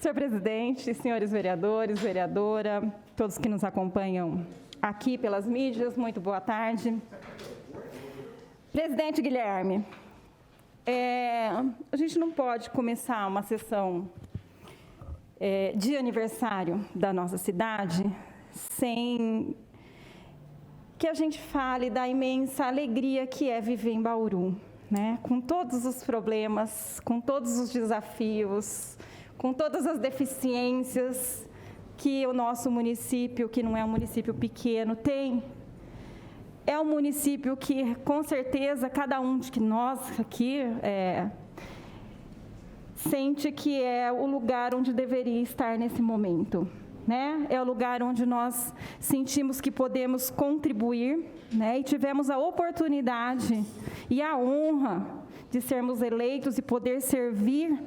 Senhor presidente, senhores vereadores, vereadora, todos que nos acompanham aqui pelas mídias, muito boa tarde. Presidente Guilherme, a gente não pode começar uma sessão de aniversário da nossa cidade sem que a gente fale da imensa alegria que é viver em Bauru, né? Com todos os problemas, com todos os desafios, com todas as deficiências que o nosso município, que não é um município pequeno, tem. É um município que, com certeza, cada um de nós aqui sente que é o lugar onde deveria estar nesse momento, né? É o lugar onde nós sentimos que podemos contribuir, né? E tivemos a oportunidade e a honra de sermos eleitos e poder servir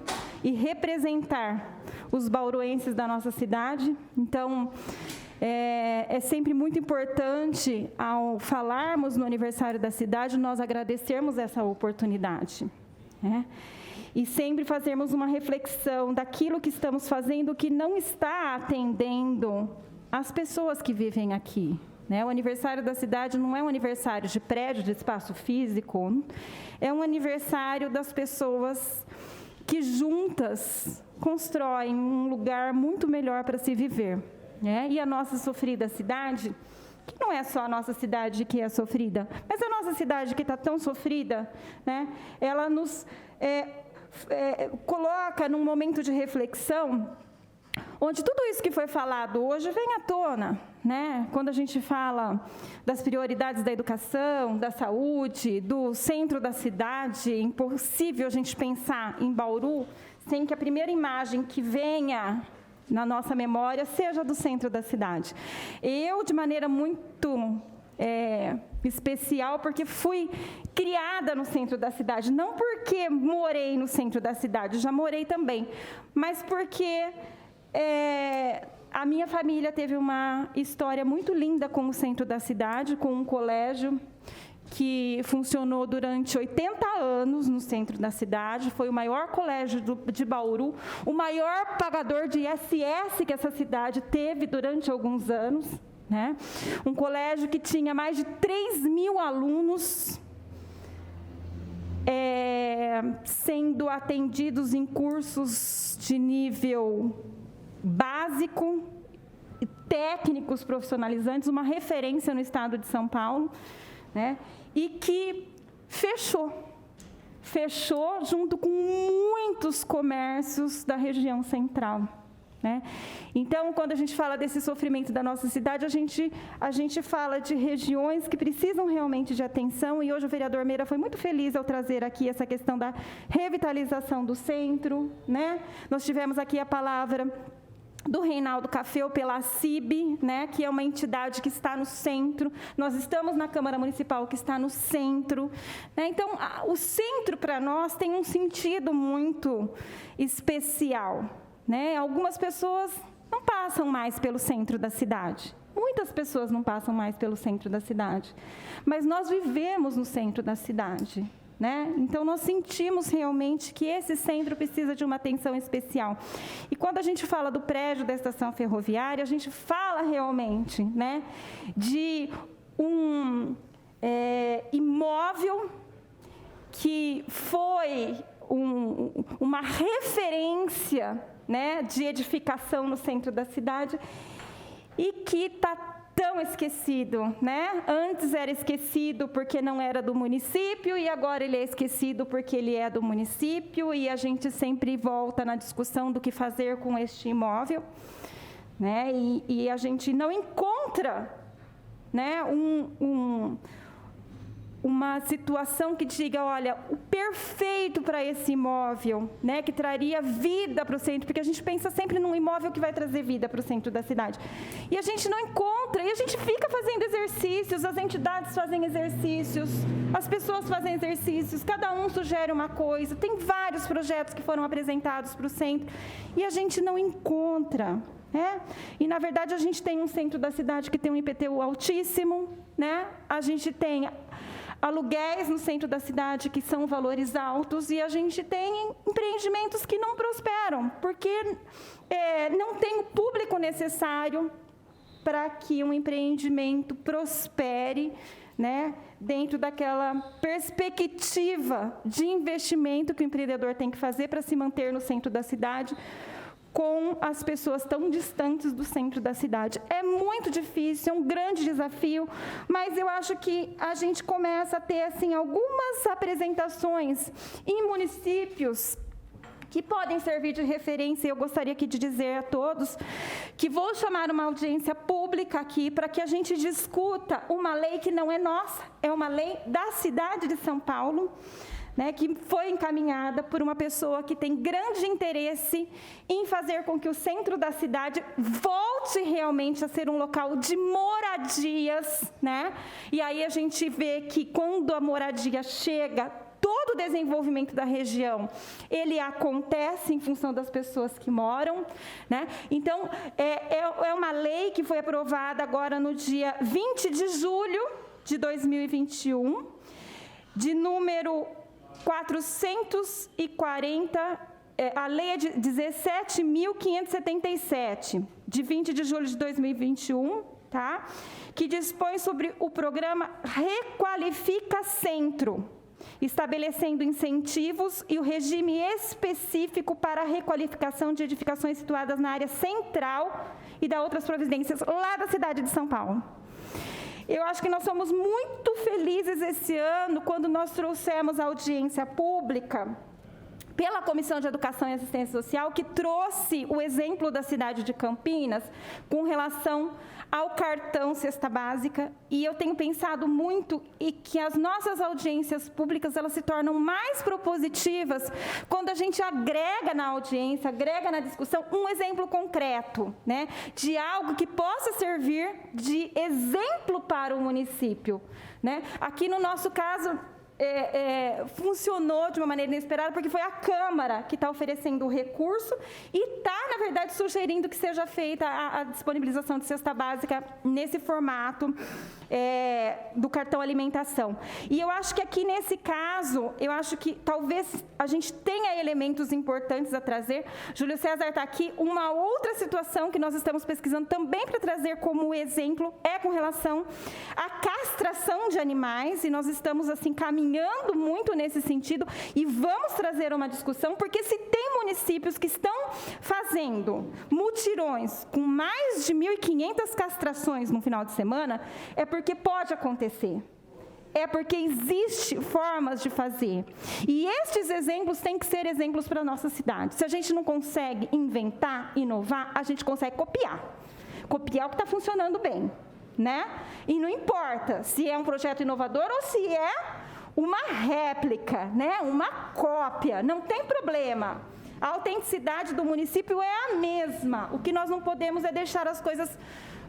e representar os bauruenses da nossa cidade. Então, é sempre muito importante, ao falarmos no aniversário da cidade, nós agradecermos essa oportunidade, né? E sempre fazermos uma reflexão daquilo que estamos fazendo que não está atendendo as pessoas que vivem aqui, né? O aniversário da cidade não é um aniversário de prédio, de espaço físico, é um aniversário das pessoas que juntas constroem um lugar muito melhor para se viver, né? E a nossa sofrida cidade, que não é só a nossa cidade que é sofrida, mas a nossa cidade que está tão sofrida, né? Ela nos coloca num momento de reflexão, onde tudo isso que foi falado hoje vem à tona, né? Quando a gente fala das prioridades da educação, da saúde, do centro da cidade, é impossível a gente pensar em Bauru sem que a primeira imagem que venha na nossa memória seja do centro da cidade. Eu, de maneira muito especial, porque fui criada no centro da cidade, não porque morei no centro da cidade, já morei também, mas porque a minha família teve uma história muito linda com o centro da cidade, com um colégio que funcionou durante 80 anos no centro da cidade, foi o maior colégio de Bauru, o maior pagador de ISS que essa cidade teve durante alguns anos, né? Um colégio que tinha mais de 3.000 alunos sendo atendidos em cursos de nível básico, técnicos profissionalizantes, uma referência no estado de São Paulo, né? E que fechou junto com muitos comércios da região central, né? Então, quando a gente fala desse sofrimento da nossa cidade, a gente fala de regiões que precisam realmente de atenção, e hoje o vereador Meira foi muito feliz ao trazer aqui essa questão da revitalização do centro, né? Nós tivemos aqui a palavra do Reinaldo Cafeu pela CIB, né, que é uma entidade que está no centro. Nós estamos na Câmara Municipal, que está no centro, né? Então, o centro para nós tem um sentido muito especial, né? Algumas pessoas não passam mais pelo centro da cidade. Muitas pessoas não passam mais pelo centro da cidade. Mas nós vivemos no centro da cidade, né? Então, nós sentimos realmente que esse centro precisa de uma atenção especial. E quando a gente fala do prédio da estação ferroviária, a gente fala realmente, né, de um imóvel que foi uma referência, né, de edificação no centro da cidade e que está tão esquecido, né? Antes era esquecido porque não era do município e agora ele é esquecido porque ele é do município, e a gente sempre volta na discussão do que fazer com este imóvel, né? E a gente não encontra, né, uma situação que diga, olha, o perfeito para esse imóvel, né, que traria vida para o centro, porque a gente pensa sempre num imóvel que vai trazer vida para o centro da cidade. E a gente não encontra, e a gente fica fazendo exercícios, as entidades fazem exercícios, as pessoas fazem exercícios, cada um sugere uma coisa, tem vários projetos que foram apresentados para o centro, e a gente não encontra, né? E, na verdade, a gente tem um centro da cidade que tem um IPTU altíssimo, né? A gente tem aluguéis no centro da cidade que são valores altos, e a gente tem empreendimentos que não prosperam, porque não tem o público necessário para que um empreendimento prospere, né, dentro daquela perspectiva de investimento que o empreendedor tem que fazer para se manter no centro da cidade, com as pessoas tão distantes do centro da cidade. É muito difícil, é um grande desafio, mas eu acho que a gente começa a ter assim, algumas apresentações em municípios que podem servir de referência. Eu gostaria aqui de dizer a todos que vou chamar uma audiência pública aqui para que a gente discuta uma lei que não é nossa, é uma lei da cidade de São Paulo, né, que foi encaminhada por uma pessoa que tem grande interesse em fazer com que o centro da cidade volte realmente a ser um local de moradias, né? E aí a gente vê que quando a moradia chega, todo o desenvolvimento da região, ele acontece em função das pessoas que moram, né? Então, é uma lei que foi aprovada agora no dia 20 de julho de 2021, de número 440, a lei é de 17.577, de 20 de julho de 2021, tá? Que dispõe sobre o programa Requalifica Centro, estabelecendo incentivos e o regime específico para a requalificação de edificações situadas na área central e da outras providências lá da cidade de São Paulo. Eu acho que nós somos muito felizes esse ano, quando nós trouxemos a audiência pública pela Comissão de Educação e Assistência Social, que trouxe o exemplo da cidade de Campinas com relação ao cartão Cesta Básica, e eu tenho pensado muito e que as nossas audiências públicas, elas se tornam mais propositivas quando a gente agrega na audiência, agrega na discussão um exemplo concreto, né, de algo que possa servir de exemplo para o município, né? Aqui no nosso caso, funcionou de uma maneira inesperada, porque foi a Câmara que está oferecendo o recurso e está, na verdade, sugerindo que seja feita a disponibilização de cesta básica nesse formato do cartão alimentação. E eu acho que aqui, nesse caso, eu acho que talvez a gente tenha elementos importantes a trazer. Júlio César está aqui. Uma outra situação que nós estamos pesquisando também para trazer como exemplo é com relação à castração de animais, e nós estamos, assim, caminhando muito nesse sentido, e vamos trazer uma discussão, porque se tem municípios que estão fazendo mutirões com mais de 1.500 castrações no final de semana, é porque pode acontecer. É porque existem formas de fazer. E estes exemplos têm que ser exemplos para a nossa cidade. Se a gente não consegue inventar, inovar, a gente consegue copiar. Copiar o que está funcionando bem, né? E não importa se é um projeto inovador ou se é uma réplica, né? Uma cópia, não tem problema. A autenticidade do município é a mesma. O que nós não podemos é deixar as coisas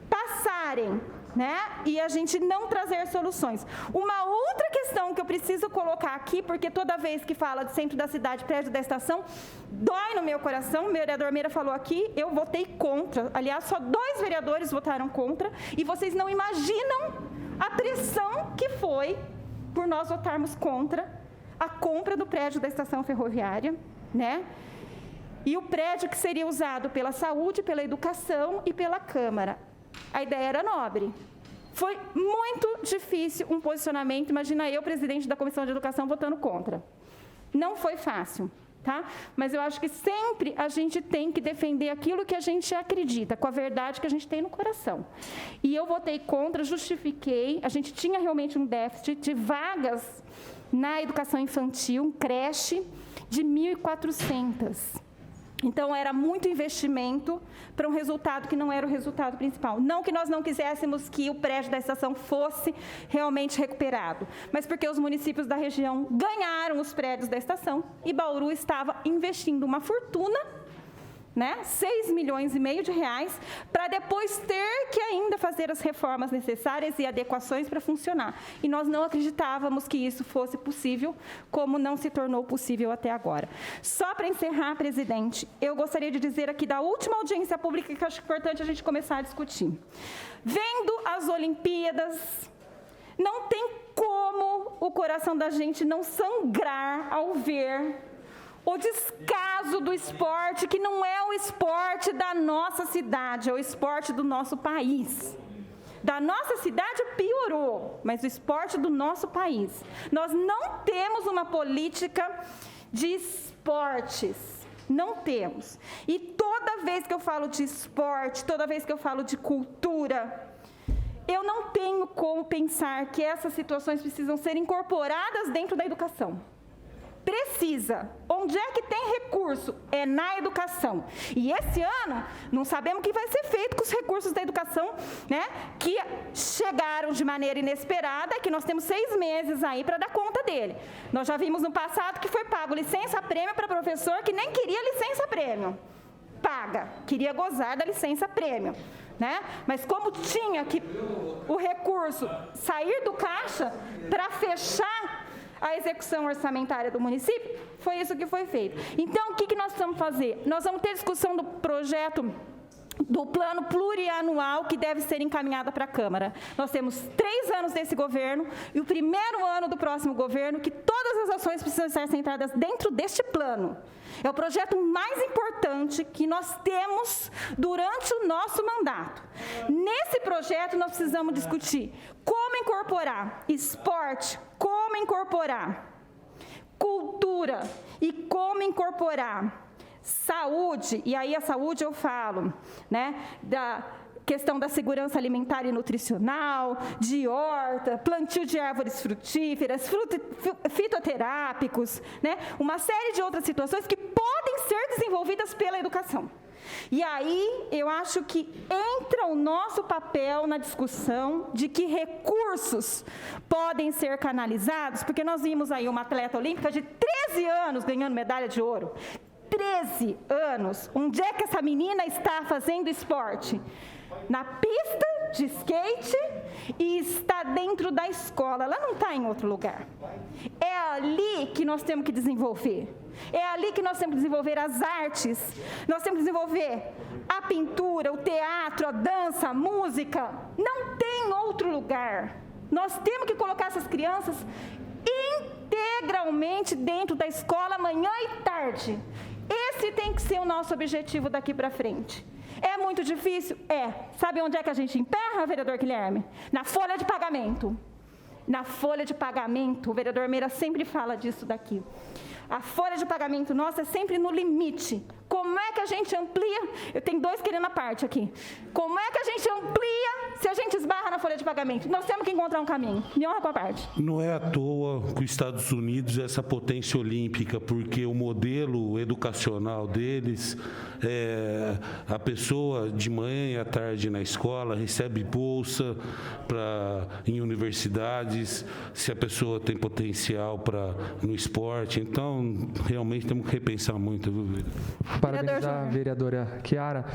passarem, né? E a gente não trazer soluções. Uma outra questão que eu preciso colocar aqui, porque toda vez que fala de centro da cidade, prédio da estação, dói no meu coração. O vereador Meira falou aqui, eu votei contra. Aliás, só 2 vereadores votaram contra, e vocês não imaginam a pressão que foi por nós votarmos contra a compra do prédio da estação ferroviária, né? E o prédio que seria usado pela saúde, pela educação e pela Câmara. A ideia era nobre. Foi muito difícil um posicionamento. Imagina eu, presidente da Comissão de Educação, votando contra. Não foi fácil, tá? Mas eu acho que sempre a gente tem que defender aquilo que a gente acredita, com a verdade que a gente tem no coração. E eu votei contra, justifiquei. A gente tinha realmente um déficit de vagas na educação infantil, creche, de 1.400. Então, era muito investimento para um resultado que não era o resultado principal. Não que nós não quiséssemos que o prédio da estação fosse realmente recuperado, mas porque os municípios da região ganharam os prédios da estação e Bauru estava investindo uma fortuna, né, 6,5 milhões de reais, para depois ter que ainda fazer as reformas necessárias e adequações para funcionar. E nós não acreditávamos que isso fosse possível, como não se tornou possível até agora. Só para encerrar, presidente, eu gostaria de dizer aqui da última audiência pública que eu acho importante a gente começar a discutir. Vendo as Olimpíadas, não tem como como o coração da gente não sangrar ao ver o descaso do esporte, que não é o esporte da nossa cidade, é o esporte do nosso país. Da nossa cidade piorou, mas o esporte do nosso país. Nós não temos uma política de esportes, não temos. E toda vez que eu falo de esporte, toda vez que eu falo de cultura, eu não tenho como pensar que essas situações precisam ser incorporadas dentro da educação. Precisa. Onde é que tem recurso? É na educação. E esse ano, não sabemos o que vai ser feito com os recursos da educação, né? Que chegaram de maneira inesperada, que nós temos 6 meses aí para dar conta dele. Nós já vimos no passado que foi pago licença-prêmio para professor que nem queria licença-prêmio. Paga, queria gozar da licença-prêmio, né? Mas como tinha que o recurso sair do caixa para fechar a execução orçamentária do município, foi isso que foi feito. Então, o que nós vamos fazer? Nós vamos ter discussão do projeto do plano plurianual que deve ser encaminhado para a Câmara. Nós temos 3 anos desse governo e o primeiro ano do próximo governo que todas as ações precisam estar centradas dentro deste plano. É o projeto mais importante que nós temos durante o nosso mandato. Nesse projeto, nós precisamos discutir como incorporar esporte, como incorporar cultura e como incorporar saúde, e aí a saúde eu falo, né, da questão da segurança alimentar e nutricional, de horta, plantio de árvores frutíferas, fitoterápicos, né, uma série de outras situações que podem ser desenvolvidas pela educação. E aí, eu acho que entra o nosso papel na discussão de que recursos podem ser canalizados, porque nós vimos aí uma atleta olímpica de 13 anos ganhando medalha de ouro. 13 anos. Onde é que essa menina está fazendo esporte? Na pista de skate e está dentro da escola. Ela não está em outro lugar. É ali que nós temos que desenvolver. É ali que nós temos que desenvolver as artes. Nós temos que desenvolver a pintura, o teatro, a dança, a música. Não tem outro lugar. Nós temos que colocar essas crianças integralmente dentro da escola, manhã e tarde. Esse tem que ser o nosso objetivo daqui para frente. É muito difícil? É. Sabe onde é que a gente emperra, vereador Guilherme? Na folha de pagamento. Na folha de pagamento, o vereador Meira sempre fala disso daqui. A folha de pagamento nossa é sempre no limite. Como é que a gente amplia? Eu tenho 2 querendo a parte aqui. Como é que a gente amplia se a gente esbarra na folha de pagamento? Nós temos que encontrar um caminho. Me honra com a parte. Não é à toa que os Estados Unidos é essa potência olímpica, porque o modelo educacional deles é a pessoa de manhã e à tarde na escola recebe bolsa em universidades, se a pessoa tem potencial no esporte. Então, realmente temos que repensar muito, viu, vereador? Parabenizar a vereadora Chiara.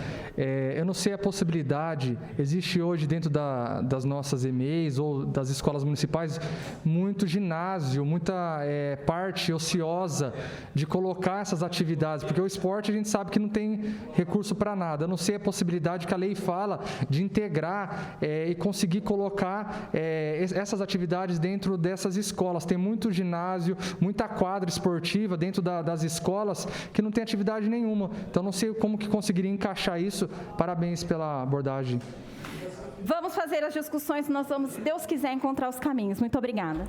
Eu não sei a possibilidade, existe hoje dentro das nossas EMEIs ou das escolas municipais muito ginásio, muita parte ociosa de colocar essas atividades, porque o esporte a gente sabe que não tem recurso para nada. Eu não sei a possibilidade que a lei fala de integrar e conseguir colocar essas atividades dentro dessas escolas. Tem muito ginásio, muita quadra esportiva dentro das escolas que não tem atividade nenhuma. Então, não sei como que conseguiria encaixar isso. Parabéns pela abordagem. Vamos fazer as discussões, nós vamos, se Deus quiser, encontrar os caminhos. Muito obrigada.